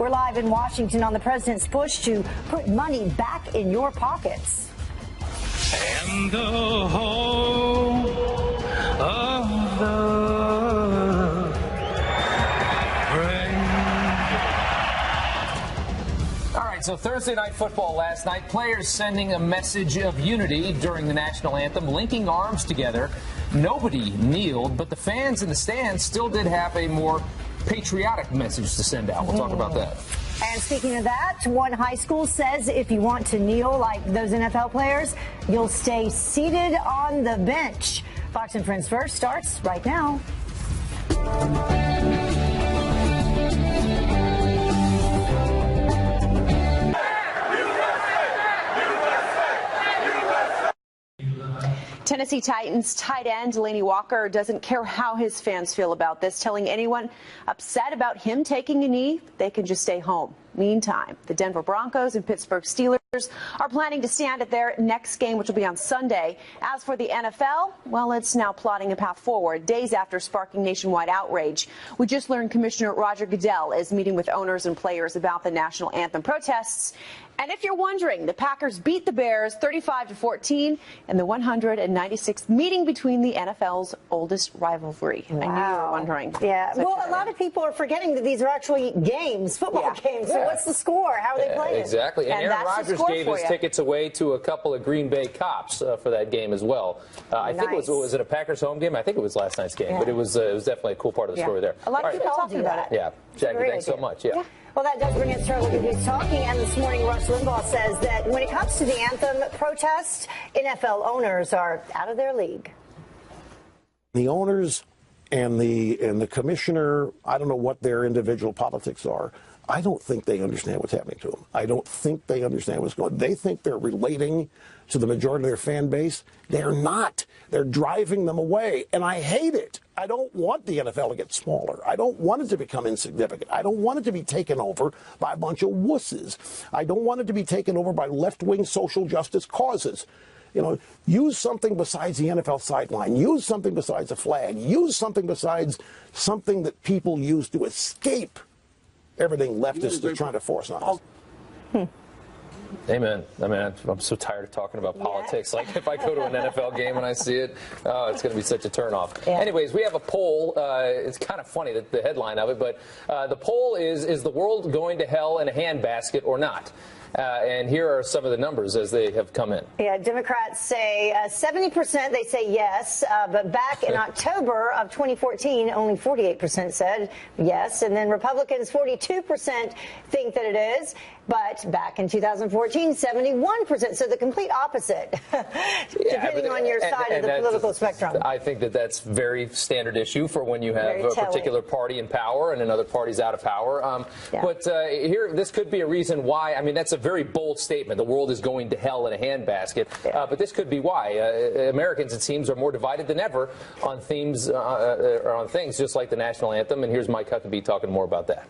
We're live in Washington on the president's push to put money back in your pockets. And the home of the brave. All right, so Thursday night football last night, players sending a message of unity during the national anthem, linking arms together. Nobody kneeled, but the fans in the stands still did have a more patriotic message to send out. We'll talk about that. And speaking of that, one high school says if you want to kneel like those NFL players, you'll stay seated on the bench. Fox and Friends First starts right now. Tennessee Titans tight end Delanie Walker doesn't care how his fans feel about this, telling anyone upset about him taking a knee, they can just stay home. Meantime, the Denver Broncos and Pittsburgh Steelers are planning to stand at their next game, which will be on Sunday. As for the NFL, well, it's now plotting a path forward days after sparking nationwide outrage. We just learned Commissioner Roger Goodell is meeting with owners and players about the national anthem protests. And if you're wondering, the Packers beat the Bears 35-14 in the 196th meeting between the NFL's oldest rivalry. Wow. I knew you were wondering. Yeah. Well, a lot of people are forgetting that these are actually games, football games. So what's the score? How are they playing? Exactly. And Aaron Rodgers gave his tickets away to a couple of Green Bay cops for that game as well. I think it was it a Packers home game? I think it was last night's game, but it was definitely a cool part of the story there. A lot of people talking about it. Yeah. Jackie, thanks so much. Yeah. Well, that does bring us to our look at who's talking. And this morning, Rush Limbaugh says that when it comes to the anthem protest, NFL owners are out of their league. The owners and the commissioner, I don't know what their individual politics are. I don't think they understand what's happening to them. I don't think they understand what's going on. They think they're relating to the majority of their fan base. They're not. They're driving them away. And I hate it. I don't want the NFL to get smaller. I don't want it to become insignificant. I don't want it to be taken over by a bunch of wusses. I don't want it to be taken over by left-wing social justice causes. You know, use something besides the NFL sideline. Use something besides a flag. Use something besides something that people use to escape everything leftists are trying to force on us. Amen. I mean, I'm so tired of talking about politics. Like, if I go to an NFL game and I see it, oh, it's going to be such a turnoff. Yeah. Anyways, we have a poll. It's kind of funny, the headline of it, but the poll is the world going to hell in a handbasket or not? And here are some of the numbers as they have come in. Yeah, Democrats say 70%, they say yes. But back in October of 2014, only 48% said yes. And then Republicans, 42% think that it is. But back in 2014, 71%. So the complete opposite, depending on your side of the political spectrum. I think that's very standard issue for when you have a particular party in power and another party's out of power. But here, this could be a reason why. I mean, that's a very bold statement. The world is going to hell in a handbasket. But this could be why. Americans, it seems, are more divided than ever on themes or on things just like the national anthem. And here's Mike Huckabee talking more about that.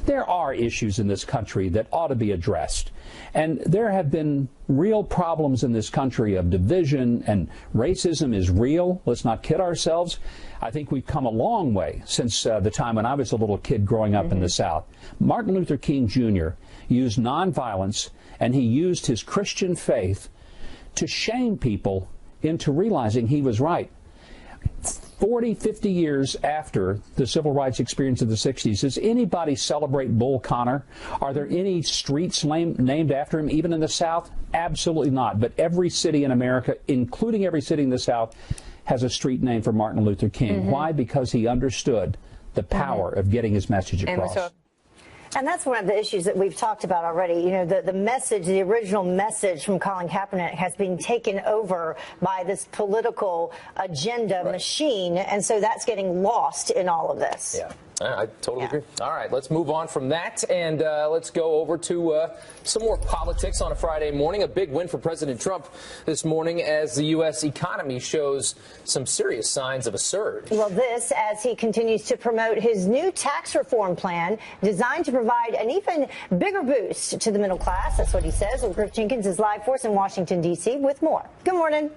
There are issues in this country that ought to be addressed. And there have been real problems in this country of division, and racism is real. Let's not kid ourselves. I think we've come a long way since the time when I was a little kid growing up in the South. Martin Luther King Jr. used nonviolence, and he used his Christian faith to shame people into realizing he was right. 40, 50 years after the civil rights experience of the 60s, does anybody celebrate Bull Connor? Are there any streets named after him, even in the South? Absolutely not. But every city in America, including every city in the South, has a street named for Martin Luther King. Why? Because he understood the power of getting his message across. And that's one of the issues that we've talked about already. You know, the message, the original message from Colin Kaepernick has been taken over by this political agenda machine. And so that's getting lost in all of this. Yeah. I totally agree. All right, let's move on from that, and let's go over to some more politics on a Friday morning. A big win for President Trump this morning as the U.S. economy shows some serious signs of a surge. Well, this as he continues to promote his new tax reform plan designed to provide an even bigger boost to the middle class. That's what he says. Well, Griff Jenkins is live for us in Washington, D.C. with more. Good morning.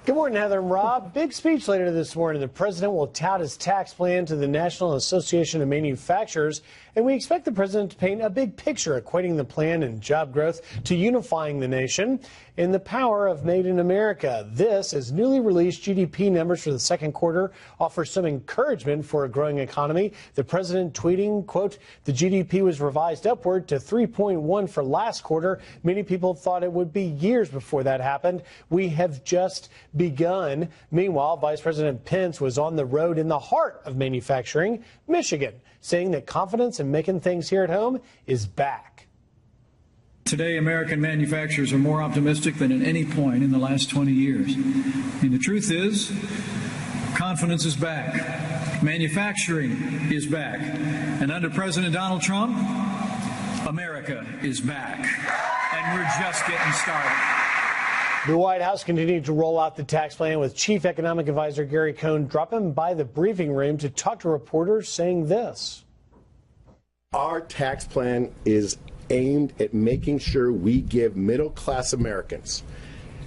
Good morning, Heather and Rob. Big speech later this morning. The president will tout his tax plan to the National Association of Manufacturers And we expect the president to paint a big picture, equating the plan and job growth to unifying the nation in the power of Made in America. This, as newly released GDP numbers for the second quarter, offer some encouragement for a growing economy. The president tweeting, quote, the GDP was revised upward to 3.1 for last quarter. Many people thought it would be years before that happened. We have just begun. Meanwhile, Vice President Pence was on the road in the heart of manufacturing, Michigan, saying that confidence in making things here at home is back. Today, American manufacturers are more optimistic than at any point in the last 20 years. And the truth is, confidence is back. Manufacturing is back. And under President Donald Trump, America is back. And we're just getting started. The White House continued to roll out the tax plan with Chief Economic Advisor Gary Cohn dropping by the briefing room to talk to reporters, saying this. Our tax plan is aimed at making sure we give middle-class Americans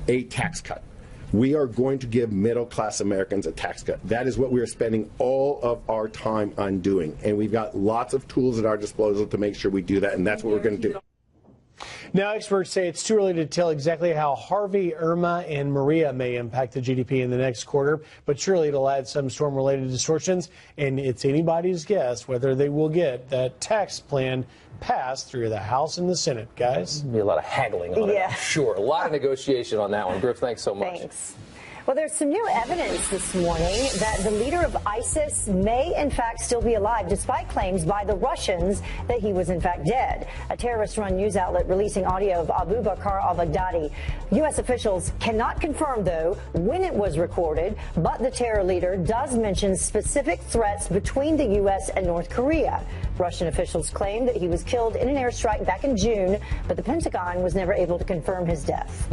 a tax cut. We are going to give middle-class Americans a tax cut. That is what we are spending all of our time on doing. And we've got lots of tools at our disposal to make sure we do that, and that's what we're going to do. Now, experts say it's too early to tell exactly how Harvey, Irma, and Maria may impact the GDP in the next quarter, but surely it'll add some storm-related distortions, and it's anybody's guess whether they will get that tax plan passed through the House and the Senate, guys. There'll be a lot of haggling on it, I'm sure. A lot of negotiation on that one. Griff, thanks so much. Thanks. Well, there's some new evidence this morning that the leader of ISIS may, in fact, still be alive, despite claims by the Russians that he was, in fact, dead. A terrorist-run news outlet releasing audio of Abu Bakr al-Baghdadi. U.S. officials cannot confirm, though, when it was recorded, but the terror leader does mention specific threats between the U.S. and North Korea. Russian officials claim that he was killed in an airstrike back in June, but the Pentagon was never able to confirm his death.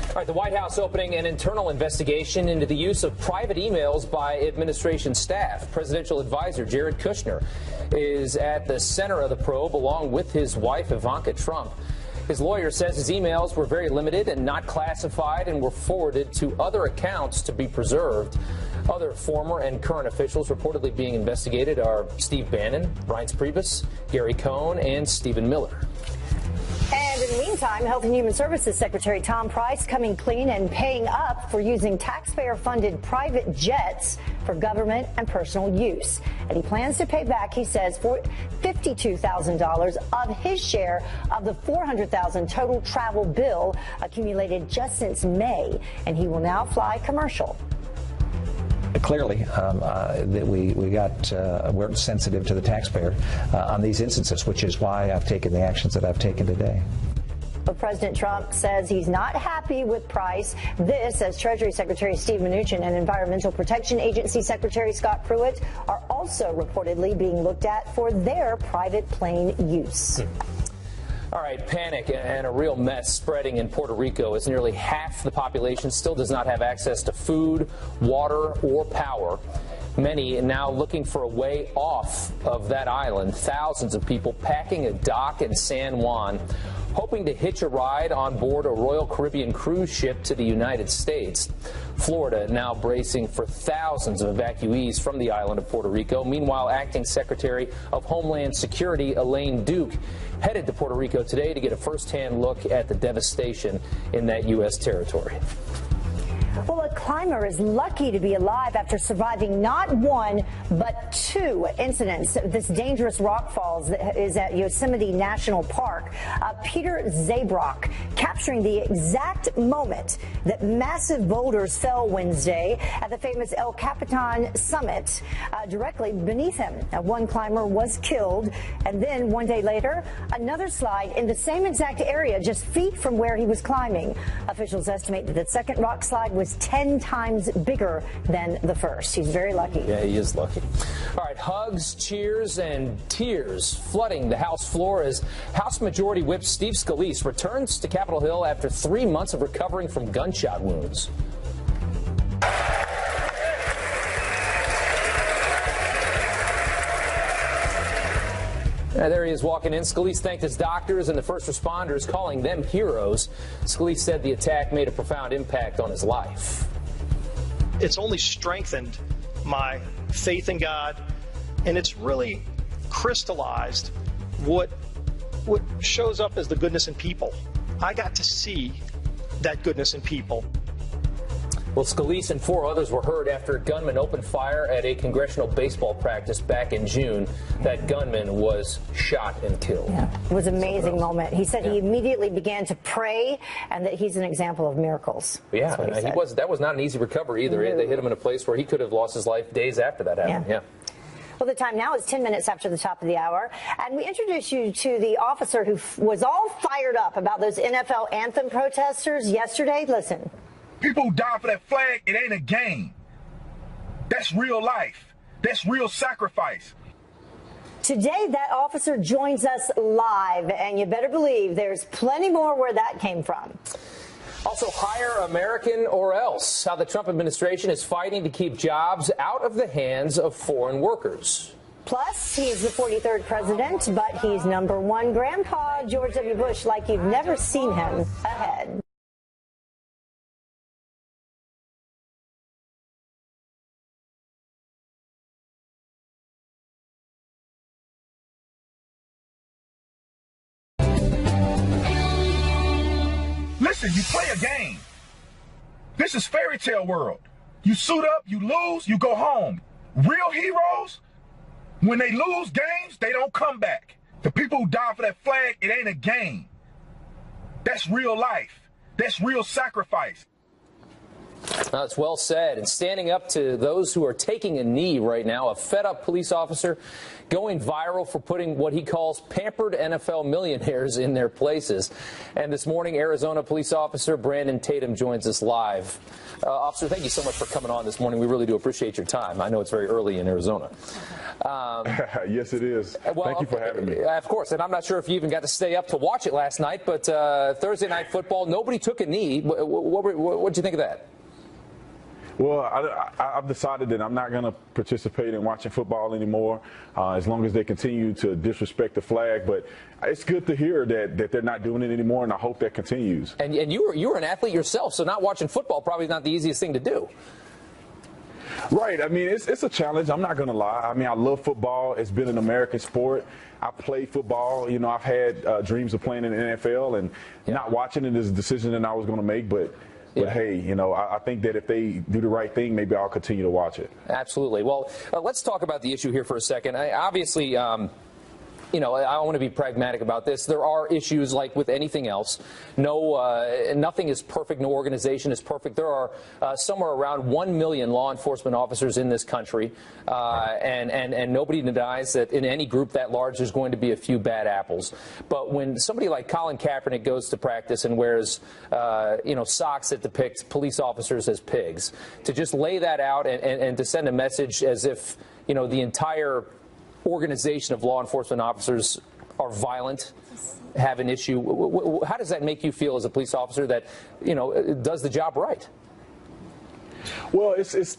All right, the White House opening an internal investigation into the use of private emails by administration staff. Presidential advisor Jared Kushner is at the center of the probe, along with his wife, Ivanka Trump. His lawyer says his emails were very limited and not classified and were forwarded to other accounts to be preserved. Other former and current officials reportedly being investigated are Steve Bannon, Reince Priebus, Gary Cohn, and Stephen Miller. And in the meantime, Health and Human Services Secretary Tom Price coming clean and paying up for using taxpayer-funded private jets for government and personal use. And he plans to pay back, he says, for $52,000 of his share of the $400,000 total travel bill accumulated just since May. And he will now fly commercial. Clearly, that we're sensitive to the taxpayer on these instances, which is why I've taken the actions that I've taken today. But President Trump says he's not happy with Price. This, as Treasury Secretary Steve Mnuchin and Environmental Protection Agency Secretary Scott Pruitt are also reportedly being looked at for their private plane use. All right, panic and a real mess spreading in Puerto Rico as nearly half the population still does not have access to food, water, or power. Many now looking for a way off of that island. Thousands of people packing a dock in San Juan, hoping to hitch a ride on board a Royal Caribbean cruise ship to the United States. Florida now bracing for thousands of evacuees from the island of Puerto Rico. Meanwhile, Acting Secretary of Homeland Security Elaine Duke headed to Puerto Rico today to get a first-hand look at the devastation in that U.S. territory. Well, a climber is lucky to be alive after surviving not one, but two incidents. This dangerous rock falls that is at Yosemite National Park. Peter Zabrock capturing the exact moment that massive boulders fell Wednesday at the famous El Capitan summit directly beneath him. One climber was killed, and then one day later, another slide in the same exact area just feet from where he was climbing. Officials estimate that the second rock slide was 10 times bigger than the first. He's very lucky. Yeah, he is lucky. All right, hugs, cheers, and tears flooding the House floor as House Majority Whip Steve Scalise returns to Capitol Hill after 3 months of recovering from gunshot wounds. There he is walking in. Scalise thanked his doctors and the first responders, calling them heroes. Scalise said the attack made a profound impact on his life. It's only strengthened my faith in God, and it's really crystallized what shows up as the goodness in people. I got to see that goodness in people. Well, Scalise and 4 others were hurt after a gunman opened fire at a congressional baseball practice back in June. That gunman was shot and killed. Yeah. It was an amazing moment. He said he immediately began to pray and that he's an example of miracles. Yeah, that was not an easy recovery either. No. They hit him in a place where he could have lost his life days after that happened. Yeah. Well, the time now is 10 minutes after the top of the hour, and we introduce you to the officer who was all fired up about those NFL anthem protesters yesterday. Listen. People who die for that flag, it ain't a game. That's real life. That's real sacrifice. Today, that officer joins us live, and you better believe there's plenty more where that came from. Also, hire American or else, how the Trump administration is fighting to keep jobs out of the hands of foreign workers. Plus, he's the 43rd president, but he's #1 grandpa, George W. Bush, like you've never seen him. Ahead. Listen, you play a game. This is fairy tale world. You suit up, you lose, you go home. Real heroes, when they lose games, they don't come back. The people who die for that flag, it ain't a game. That's real life. That's real sacrifice. That's well said. And standing up to those who are taking a knee right now, a fed-up police officer going viral for putting what he calls pampered NFL millionaires in their places. And this morning, Arizona police officer Brandon Tatum joins us live. Officer, thank you so much for coming on this morning. We really do appreciate your time. I know it's very early in Arizona. Yes, it is. Well, thank you for having me. Of course. And I'm not sure if you even got to stay up to watch it last night, but Thursday Night Football, nobody took a knee. What did you think of that? Well, I've decided that I'm not going to participate in watching football anymore as long as they continue to disrespect the flag. But it's good to hear that they're not doing it anymore, and I hope that continues. And you were an athlete yourself, so not watching football probably is not the easiest thing to do. Right. I mean, it's a challenge. I'm not going to lie. I mean, I love football. It's been an American sport. I played football. You know, I've had dreams of playing in the NFL, and not watching it is a decision that I was going to make. But hey, you know, I think that if they do the right thing, maybe I'll continue to watch it. Absolutely. Well, let's talk about the issue here for a second. Obviously, you know, I want to be pragmatic about this. There are issues like with anything else. Nothing is perfect. No organization is perfect. There are somewhere around 1 million law enforcement officers in this country, and nobody denies that in any group that large there's going to be a few bad apples. But when somebody like Colin Kaepernick goes to practice and wears, you know, socks that depict police officers as pigs, to just lay that out and to send a message as if, you know, the entire organization of law enforcement officers are violent, have an issue. How does that make you feel as a police officer that, you know, does the job right? Well, it's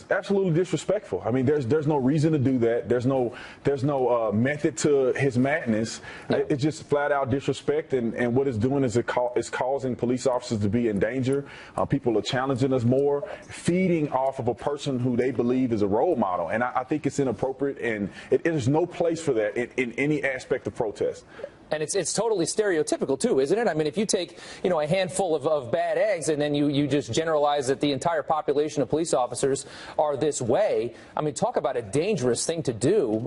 absolutely disrespectful. I mean, there's no reason to do that. There's no method to his madness. Yeah. It's just flat out disrespect, and what it's doing is it's causing police officers to be in danger. People are challenging us more, feeding off of a person who they believe is a role model, and I think it's inappropriate, and there's no place for that in any aspect of protest. And it's totally stereotypical, too, isn't it? I mean, if you take, you know, a handful of bad eggs and then you just generalize that the entire population of police officers are this way, I mean, talk about a dangerous thing to do,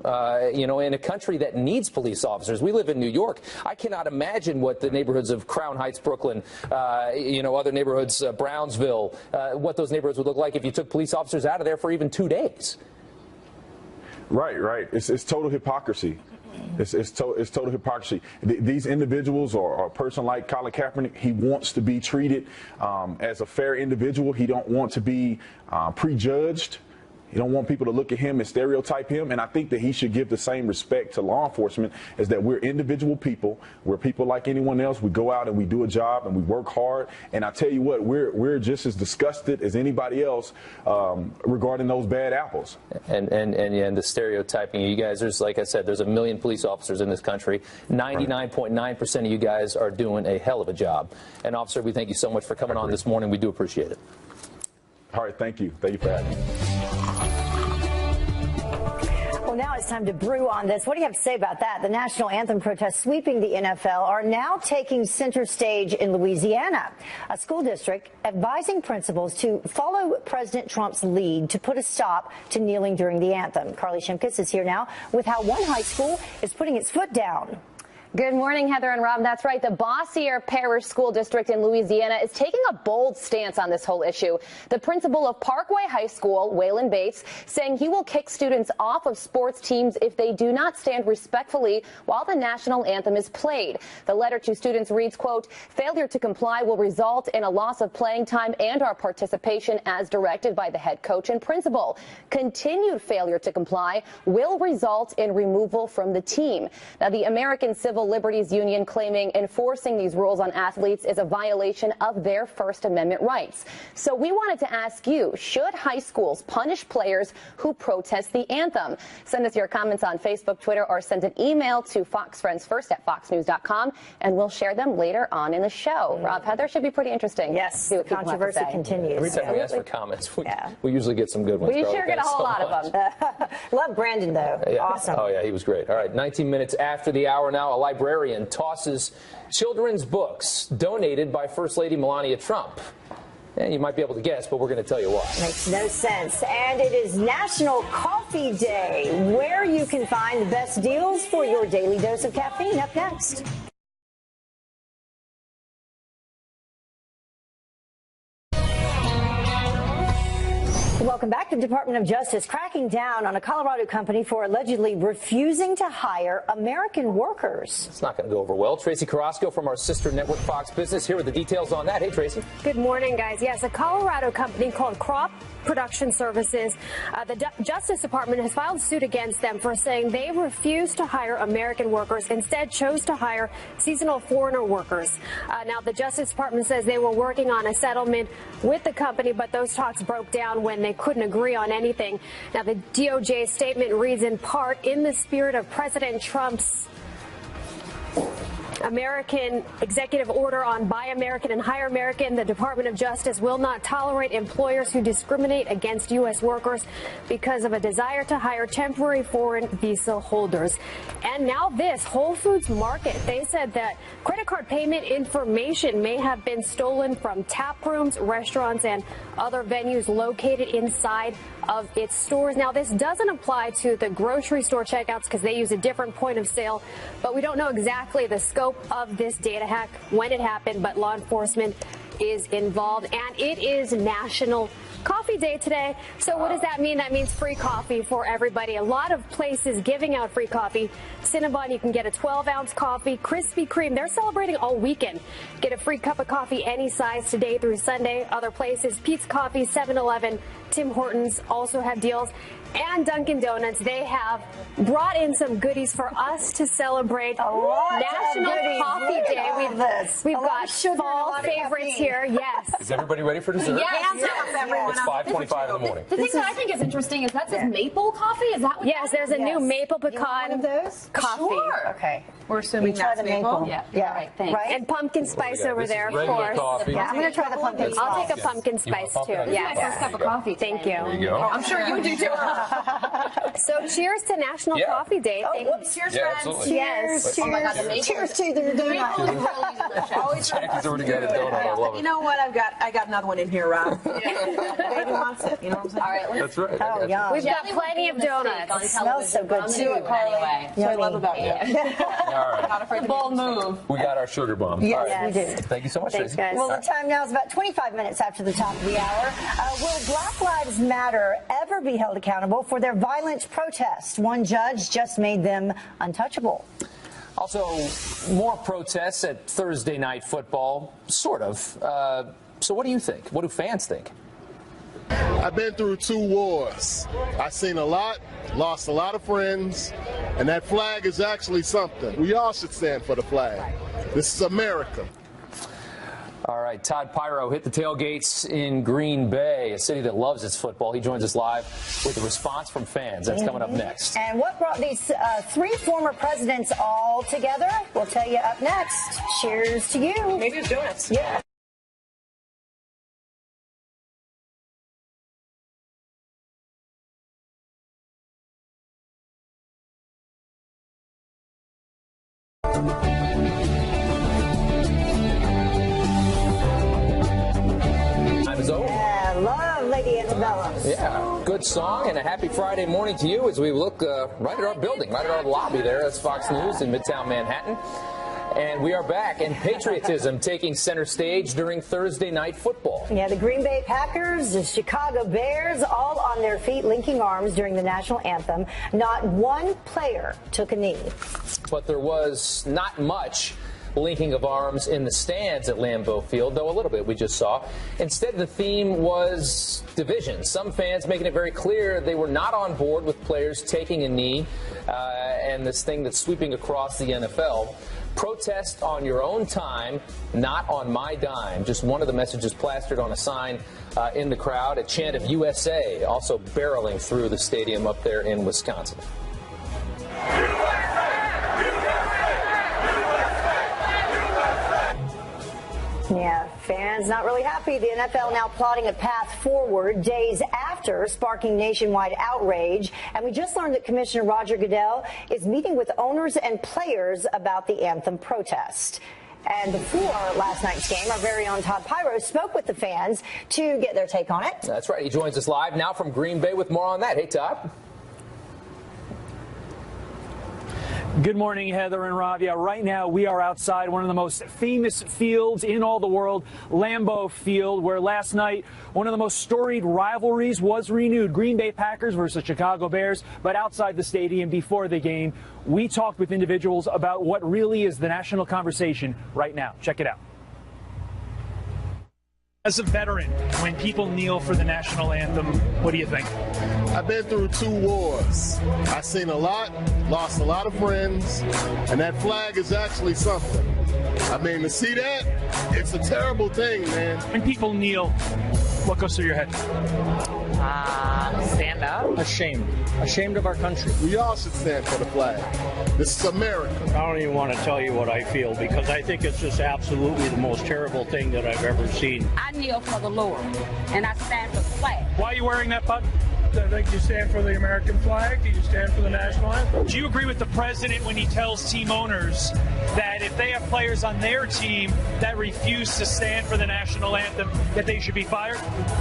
you know, in a country that needs police officers. We live in New York. I cannot imagine what the neighborhoods of Crown Heights, Brooklyn, you know, other neighborhoods, Brownsville, what those neighborhoods would look like if you took police officers out of there for even 2 days. Right. It's total hypocrisy. It's total hypocrisy. These individuals, or a person like Colin Kaepernick, he wants to be treated as a fair individual. He don't want to be prejudged. He don't want people to look at him and stereotype him. And I think that he should give the same respect to law enforcement, as that we're individual people. We're people like anyone else. We go out and we do a job and we work hard. And I tell you what, we're just as disgusted as anybody else regarding those bad apples. And the stereotyping, you guys, there's, like I said, there's 1 million police officers in this country. 99.9% of you guys are doing a hell of a job. And officer, we thank you so much for coming on this morning. We do appreciate it. All right, thank you. Thank you for having me. Well, now Now it's time to brew on this. What do you have to say about that? The national anthem protests sweeping the NFL are now taking center stage in Louisiana. A school district advising principals to follow President Trump's lead to put a stop to kneeling during the anthem. Carly Shimkus is here now with how one high school is putting its foot down. Good morning, Heather and Rob. That's right. The Bossier Parish School District in Louisiana is taking a bold stance on this whole issue. The principal of Parkway High School, Waylon Bates, saying he will kick students off of sports teams if they do not stand respectfully while the national anthem is played. The letter to students reads, quote, failure to comply will result in a loss of playing time and our participation as directed by the head coach and principal. Continued failure to comply will result in removal from the team. Now, the American Civil Liberties Union claiming enforcing these rules on athletes is a violation of their First Amendment rights. So we wanted to ask you, should high schools punish players who protest the anthem? Send us your comments on Facebook, Twitter, or send an email to foxfriendsfirst@foxnews.com, and we'll share them later on in the show. Rob, Heather, should be pretty interesting. Yes, the controversy continues. Every time we ask for comments, we usually get some good ones. We sure get a whole lot of them. Love Brandon, though. Yeah. Awesome. Oh, yeah, he was great. All right, 19 minutes after the hour now, a librarian tosses children's books donated by First Lady Melania Trump. And you might be able to guess, but we're going to tell you why. Makes no sense. And it is National Coffee Day, where you can find the best deals for your daily dose of caffeine. Up next. Welcome back. The Department of Justice cracking down on a Colorado company for allegedly refusing to hire American workers. It's not going to go over well. Tracy Carrasco from our sister network Fox Business here with the details on that. Hey, Tracy. Good morning, guys. Yes, a Colorado company called Crop Production Services. The Justice Department has filed suit against them for saying they refused to hire American workers, instead chose to hire seasonal foreigner workers. Now, the Justice Department says they were working on a settlement with the company, but those talks broke down when they couldn't agree on anything. Now, the DOJ statement reads in part, in the spirit of President Trump's American executive order on Buy American and Hire American, the Department of Justice will not tolerate employers who discriminate against U.S. workers because of a desire to hire temporary foreign visa holders. And now this, Whole Foods Market, they said that credit card payment information may have been stolen from tap rooms, restaurants, and other venues located inside of its stores. Now, this doesn't apply to the grocery store checkouts because they use a different point of sale, but we don't know exactly the scope of this data hack, when it happened, but law enforcement is involved. And it is National Coffee Day today. So what does that mean? That means free coffee for everybody. A lot of places giving out free coffee. Cinnabon, you can get a 12-ounce coffee. Krispy Kreme, they're celebrating all weekend. Get a free cup of coffee any size today through Sunday. Other places, Pete's Coffee, 7-Eleven, Tim Hortons also have deals. And Dunkin' Donuts, they have brought in some goodies for us to celebrate National Coffee Day. We've got fall favorites here. Yes. Is everybody ready for dessert? Yes. It's 5:25 in the morning. The thing that I think is interesting is that says maple coffee. Is that what Yes, there's a new maple pecan coffee. Sure. Okay. We're assuming try that's the maple. Yeah. Right. Thanks. Right? And pumpkin spice over This there, is of regular course. coffee. Yeah, I'm going to try the pumpkin spice. I'll take a pumpkin spice too. pumpkin? Yes. My first cup of coffee. Thank you. There you go. I'm sure you do too. So cheers to National Coffee Day. Cheers, Yeah, friends. absolutely. Cheers. Oh my God, the Cheers. maple. Cheers to the Maple is donut. really delicious. Always Jackie's already got a donut. I love You it. know what? I got another one in here, Rob. Baby wants it. You know what I'm saying? All right, let's That's right. Oh, yum. We've got plenty of donuts. on It smells so good, I'm too. gonna do it anyway. That's what I love about you. All right. Not afraid to Bold move. We got our sugar bomb. Yes, All right. we do. Thank you so much, Thanks, Tracy. guys. Well, the time now is about 25 minutes after the top of the hour. Will Black Lives Matter ever be held accountable for their violent protest? One judge just made them untouchable. Also, more protests at Thursday Night Football, sort of. So what do you think? What do fans think? I've been through 2 wars. I've seen a lot, lost a lot of friends, and that flag is actually something. We all should stand for the flag. This is America. All right, Todd Pyro hit the tailgates in Green Bay, a city that loves its football. He joins us live with a response from fans. That's coming up next. And what brought these 3 former presidents all together? We'll tell you up next. Cheers to you. Maybe it's donuts. Yeah. Yeah, good song, and a happy Friday morning to you as we look right at our building, right at our lobby there. That's Fox News in Midtown Manhattan. And we are back, and patriotism taking center stage during Thursday night football. Yeah, the Green Bay Packers, the Chicago Bears, all on their feet, linking arms during the national anthem. Not one player took a knee. But there was not much linking of arms in the stands at Lambeau Field, though a little bit we just saw. Instead, the theme was division. Some fans making it very clear they were not on board with players taking a knee and this thing that's sweeping across the NFL. Protest on your own time, not on my dime. Just one of the messages plastered on a sign in the crowd. A chant of USA also barreling through the stadium up there in Wisconsin. Yeah, fans not really happy. The NFL now plotting a path forward days after sparking nationwide outrage. And we just learned that Commissioner Roger Goodell is meeting with owners and players about the anthem protest. And before last night's game, our very own Todd Pyro spoke with the fans to get their take on it. That's right. He joins us live now from Green Bay with more on that. Hey, Todd. Good morning, Heather and Rob. Yeah, right now we are outside one of the most famous fields in all the world, Lambeau Field, where last night one of the most storied rivalries was renewed. Green Bay Packers versus Chicago Bears. But outside the stadium before the game, we talked with individuals about what really is the national conversation right now. Check it out. As a veteran, when people kneel for the national anthem, what do you think? I've been through 2 wars. I've seen a lot, lost a lot of friends, and that flag is actually something. I mean, to see that, it's a terrible thing, man. When people kneel, what goes through your head? Stand up. Ashamed. Ashamed of our country. We all should stand for the flag. This is America. I don't even want to tell you what I feel because I think it's just absolutely the most terrible thing that I've ever seen. I kneel for the Lord, and I stand for the flag. Why are you wearing that button? I think you stand for the American flag. Do you stand for the national anthem? Do you agree with the president when he tells team owners that if they have players on their team that refuse to stand for the national anthem, that they should be fired?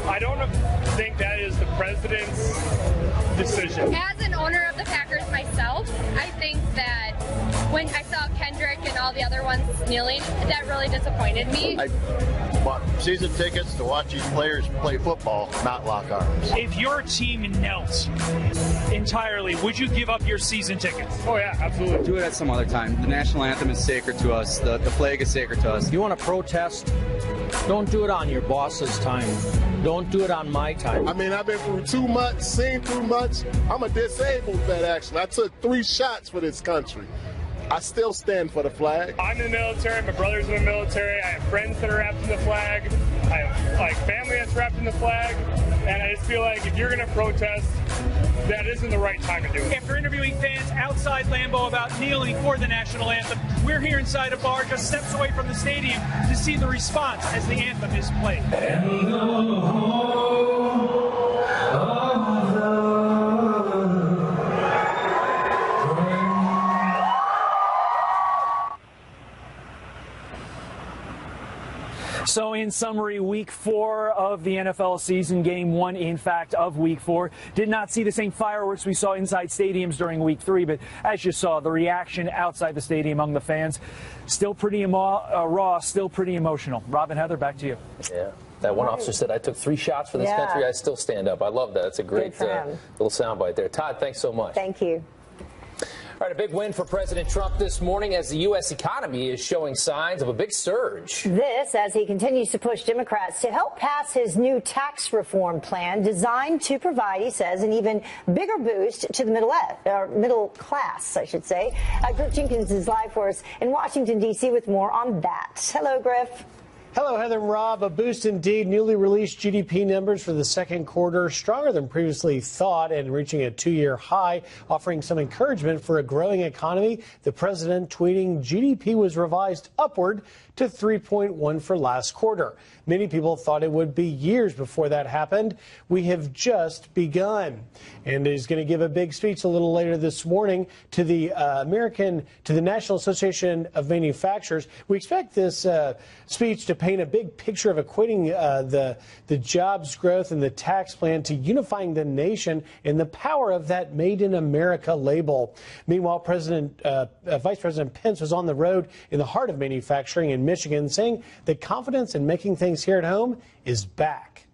I don't think that is the president's decision. As an owner of the Packers myself, I think that when I saw Kendrick and all the other ones kneeling, that really disappointed me. I bought season tickets to watch these players play football, not lock arms. If your team knelt entirely, would you give up your season tickets? Oh yeah, absolutely. Do it at some other time. The national anthem is sacred to us. The flag is sacred to us. You want to protest? Don't do it on your boss's time. Don't do it on my time. I mean, I've been through too much, seen too much. I'm a disabled vet, actually. I took 3 shots for this country. I still stand for the flag. I'm in the military. My brother's in the military. I have friends that are wrapped in the flag. I have family that's wrapped in the flag. And I just feel like if you're going to protest, that isn't the right time to do it. After interviewing fans outside Lambeau about kneeling for the national anthem, we're here inside a bar just steps away from the stadium to see the response as the anthem is played. So in summary, week 4 of the NFL season, game 1, in fact, of week 4. Did not see the same fireworks we saw inside stadiums during week 3, but as you saw, the reaction outside the stadium among the fans, still pretty raw, still pretty emotional. Rob and Heather, back to you. Yeah. That one officer said, I took 3 shots for this country. I still stand up. I love that. It's a great little soundbite there. Todd, thanks so much. Thank you. All right, a big win for President Trump this morning as the U.S. economy is showing signs of a big surge. This as he continues to push Democrats to help pass his new tax reform plan designed to provide, he says, an even bigger boost to the middle class, I should say. Griff Jenkins is live for us in Washington, D.C. with more on that. Hello, Griff. Hello, Heather and Rob. A boost indeed. Newly released GDP numbers for the second quarter, stronger than previously thought and reaching a 2-year high, offering some encouragement for a growing economy. The president tweeting GDP was revised upward to 3.1 for last quarter. Many people thought it would be years before that happened. We have just begun. And he's going to give a big speech a little later this morning to the National Association of Manufacturers. We expect this speech to paint a big picture of equating the jobs growth and the tax plan to unifying the nation and the power of that Made in America label. Meanwhile, Vice President Pence was on the road in the heart of manufacturing in Michigan, saying that confidence in making things here at home is back.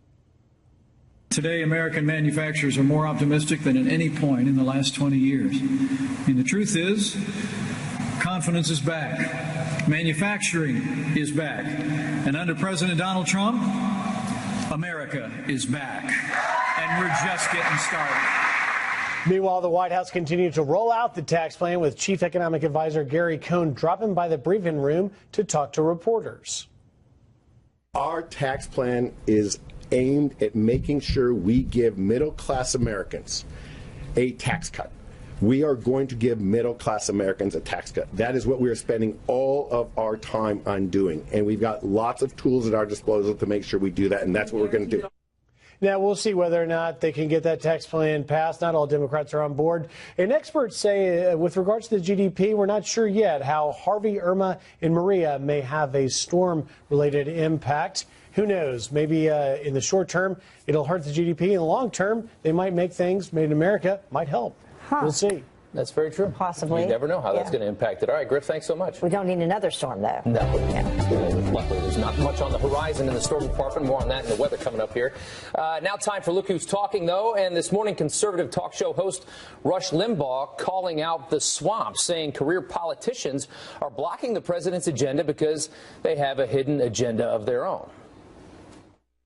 Today, American manufacturers are more optimistic than at any point in the last 20 years. And the truth is, confidence is back. Manufacturing is back. And under President Donald Trump, America is back. And we're just getting started. Meanwhile, the White House continued to roll out the tax plan with Chief Economic Advisor Gary Cohn dropping by the briefing room to talk to reporters. Our tax plan is aimed at making sure we give middle-class Americans a tax cut. We are going to give middle-class Americans a tax cut. That is what we are spending all of our time on doing. And we've got lots of tools at our disposal to make sure we do that, and that's what we're going to do. Now, we'll see whether or not they can get that tax plan passed. Not all Democrats are on board. And experts say with regards to the GDP, we're not sure yet how Harvey, Irma, and Maria may have a storm-related impact. Who knows? Maybe in the short term, it'll hurt the GDP. In the long term, they might make things made in America might help. We'll see. That's very true. Possibly. You never know how that's going to impact it. All right, Griff, thanks so much. We don't need another storm, though. No. Luckily, there's not much on the horizon in the storm department. More on that and the weather coming up here. Now time for Look Who's Talking, though. And this morning, conservative talk show host Rush Limbaugh calling out the swamp, saying career politicians are blocking the president's agenda because they have a hidden agenda of their own.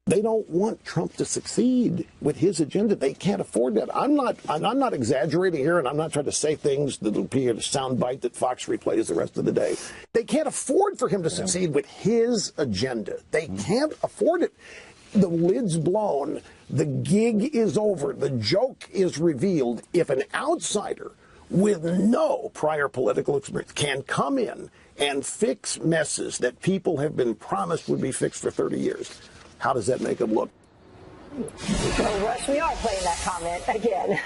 They don't want Trump to succeed with his agenda. They can't afford that. I'm not exaggerating here, and I'm not trying to say things that'll be a soundbite that Fox replays the rest of the day. They can't afford for him to succeed with his agenda. They can't afford it. The lid's blown. The gig is over. The joke is revealed. If an outsider with no prior political experience can come in and fix messes that people have been promised would be fixed for 30 years, how does that make them look? Well, Rush, we are playing that comment again.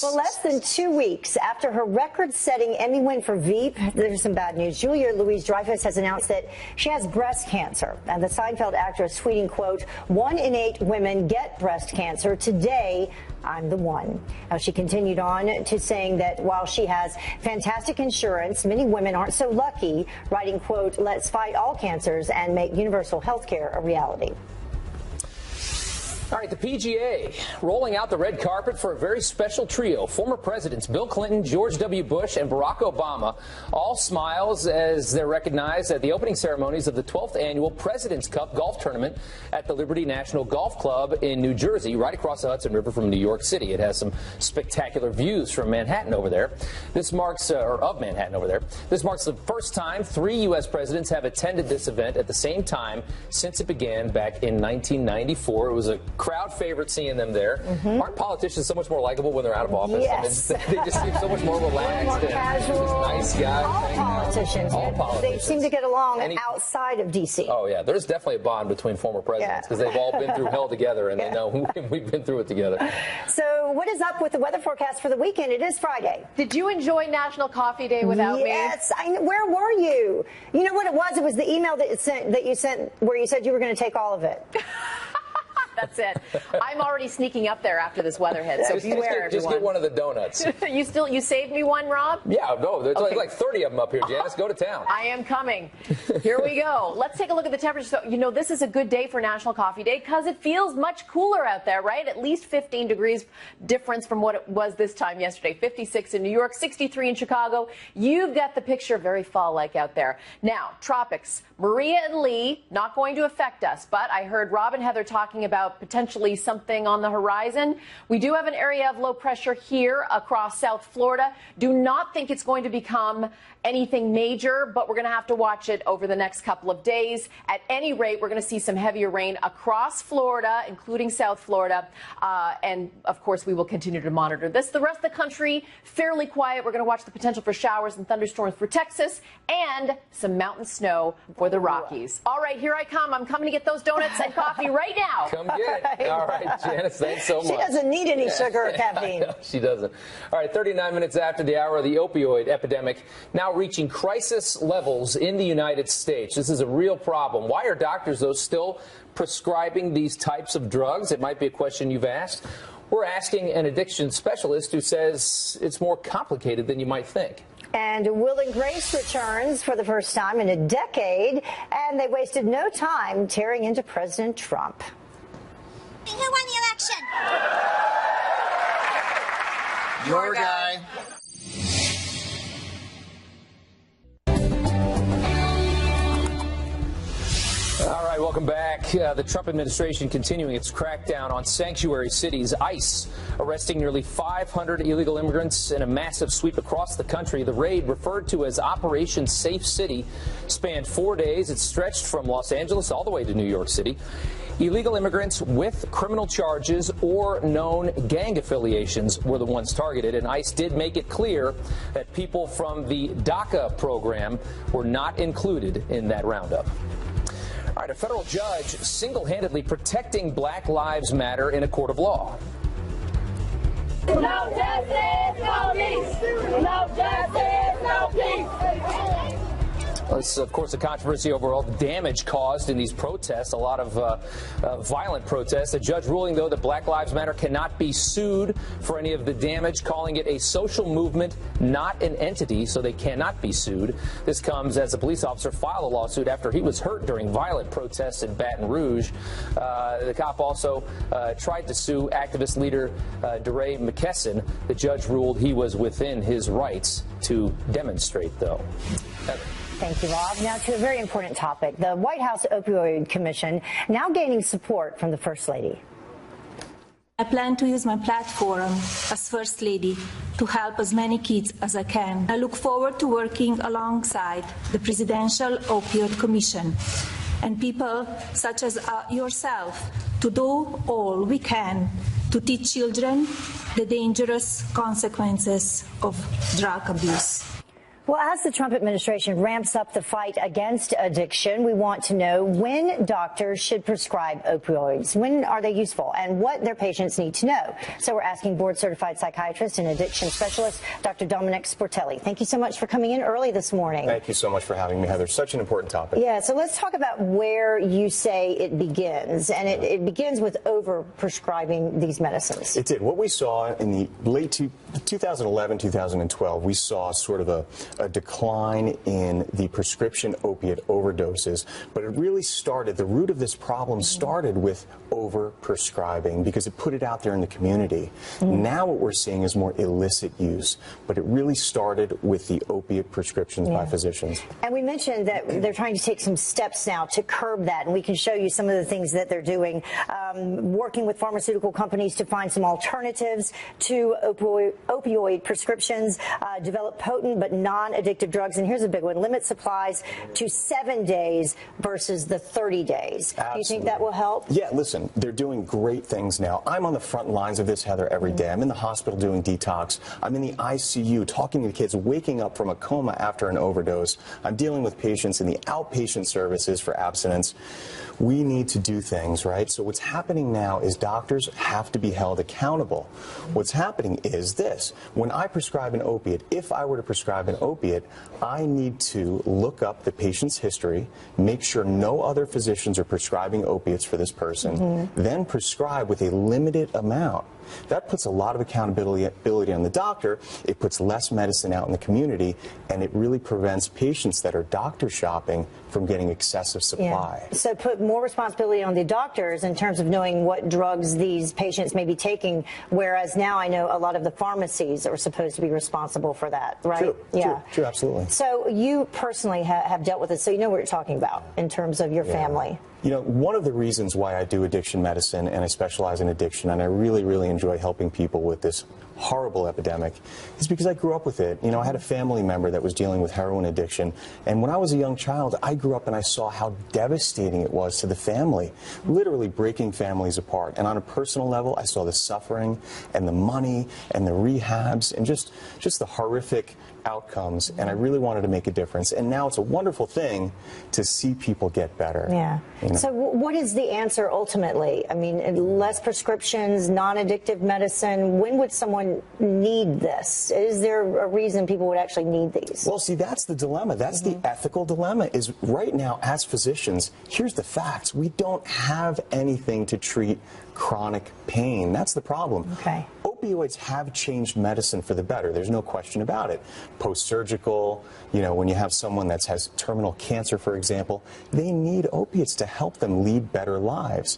Well, less than 2 weeks after her record-setting Emmy win for Veep, there's some bad news. Julia Louis-Dreyfus has announced that she has breast cancer. And the Seinfeld actress tweeting, quote, 1 in 8 women get breast cancer. Today, I'm the one. Now, she continued on to saying that while she has fantastic insurance, many women aren't so lucky, writing, quote, let's fight all cancers and make universal health care a reality. All right, the PGA rolling out the red carpet for a very special trio. Former presidents Bill Clinton, George W. Bush, and Barack Obama. All smiles as they're recognized at the opening ceremonies of the 12th annual President's Cup golf tournament at the Liberty National Golf Club in New Jersey, right across the Hudson River from New York City. It has some spectacular views from Manhattan over there. This marks, of Manhattan over there. This marks the first time 3 U.S. presidents have attended this event at the same time since it began back in 1994. It was a crowd favorite seeing them there. Aren't politicians so much more likable when they're out of office? Yes. I mean, they just seem so much more relaxed. More casual. Nice guys. All politicians. All politicians. They seem to get along outside of D.C. Oh, yeah. There's definitely a bond between former presidents because they've all been through hell together and they know we've been through it together. So what is up with the weather forecast for the weekend? It is Friday. Did you enjoy National Coffee Day without me? Yes. Where were you? You know what it was? It was the email that you sent where you said you were going to take all of it. That's it. I'm already sneaking up there after this weather hits, so beware, just get one of the donuts. You saved me one, Rob? Yeah, no, there's like 30 of them up here, Janice. Go to town. I am coming. Here we go. Let's take a look at the temperature. So, you know, this is a good day for National Coffee Day because it feels much cooler out there, right? At least 15 degrees difference from what it was this time yesterday. 56 in New York, 63 in Chicago. You've got the picture very fall-like out there. Now, tropics. Maria and Lee, not going to affect us, but I heard Rob and Heather talking about potentially something on the horizon. We do have an area of low pressure here across South Florida. Do not think it's going to become anything major, but we're going to have to watch it over the next couple of days. At any rate, we're going to see some heavier rain across Florida, including South Florida. And, of course, we will continue to monitor this. The rest of the country, fairly quiet. We're going to watch the potential for showers and thunderstorms for Texas and some mountain snow for the Rockies. All right, here I come. I'm coming to get those donuts and coffee right now. Come get get it. All right, Janice, thanks so much. She doesn't need any sugar or caffeine. She doesn't. All right, 39 minutes after the hour, the opioid epidemic now reaching crisis levels in the United States. This is a real problem. Why are doctors, though, still prescribing these types of drugs? It might be a question you've asked. We're asking an addiction specialist who says it's more complicated than you might think. And Will and Grace returns for the first time in a decade, and they wasted no time tearing into President Trump. Who won the election? Your guy. All right, welcome back. The Trump administration continuing its crackdown on sanctuary cities. ICE arresting nearly 500 illegal immigrants in a massive sweep across the country. The raid, referred to as Operation Safe City, spanned 4 days. It stretched from Los Angeles all the way to New York City. Illegal immigrants with criminal charges or known gang affiliations were the ones targeted, and ICE did make it clear that people from the DACA program were not included in that roundup. All right, a federal judge single-handedly protecting Black Lives Matter in a court of law. No justice, no peace. No justice, no peace. This is, of course, a controversy over all the damage caused in these protests, a lot of violent protests. A judge ruling, though, that Black Lives Matter cannot be sued for any of the damage, calling it a social movement, not an entity, so they cannot be sued. This comes as a police officer filed a lawsuit after he was hurt during violent protests in Baton Rouge. The cop also tried to sue activist leader DeRay McKesson. The judge ruled he was within his rights to demonstrate, though. Thank you, Rob. Now to a very important topic. The White House Opioid Commission now gaining support from the First Lady. I plan to use my platform as First Lady to help as many kids as I can. I look forward to working alongside the Presidential Opioid Commission and people such as yourself to do all we can to teach children the dangerous consequences of drug abuse. Well, as the Trump administration ramps up the fight against addiction, we want to know when doctors should prescribe opioids. When are they useful and what their patients need to know? So we're asking board-certified psychiatrist and addiction specialist, Dr. Dominic Sportelli. Thank you so much for coming in early this morning. Thank you so much for having me, Heather. Such an important topic. Yeah, so let's talk about where you say it begins. And it begins with over-prescribing these medicines. It did. What we saw in the late 2011, 2012, we saw sort of a decline in the prescription opiate overdoses, but it really started, the root of this problem started with over-prescribing because it put it out there in the community. Now what we're seeing is more illicit use, but it really started with the opiate prescriptions by physicians. And we mentioned that they're trying to take some steps now to curb that, and we can show you some of the things that they're doing, working with pharmaceutical companies to find some alternatives to opioid prescriptions, develop potent but non-addictive drugs. And here's a big one: limit supplies to 7 days versus the 30 days. Absolutely. Do you think that will help? Yeah, listen, they're doing great things now. I'm on the front lines of this, Heather, every day. I'm in the hospital doing detox. I'm in the ICU talking to kids waking up from a coma after an overdose. I'm dealing with patients in the outpatient services for abstinence. We need to do things, right? So what's happening now is doctors have to be held accountable. What's happening is this: when I prescribe an opiate, if I were to prescribe an opiate, I need to look up the patient's history, make sure no other physicians are prescribing opiates for this person, then prescribe with a limited amount. That puts a lot of accountability on the doctor. It puts less medicine out in the community, and it really prevents patients that are doctor shopping from getting excessive supply. Yeah. So put more responsibility on the doctors in terms of knowing what drugs these patients may be taking, whereas now I know a lot of the pharmacies are supposed to be responsible for that, right? True, yeah. True, absolutely. So you personally have dealt with it, so you know what you're talking about in terms of your family. You know, one of the reasons why I do addiction medicine and I specialize in addiction, and I really, really enjoy helping people with this horrible epidemic is because I grew up with it. You know, I had a family member that was dealing with heroin addiction, and when I was a young child, I grew up and I saw how devastating it was to the family, literally breaking families apart. And on a personal level, I saw the suffering and the money and the rehabs and just the horrific outcomes, and I really wanted to make a difference. And now it's a wonderful thing to see people get better. Yeah. You know? So what is the answer ultimately? I mean, less prescriptions, non-addictive medicine. When would someone need this? Is there a reason people would actually need these? Well, see, that's the dilemma. That's the ethical dilemma, is right now, as physicians, here's the facts. We don't have anything to treat chronic pain. That's the problem. Okay. Opioids have changed medicine for the better. There's no question about it. Post-surgical, you know, when you have someone that has terminal cancer, for example, they need opiates to help them lead better lives.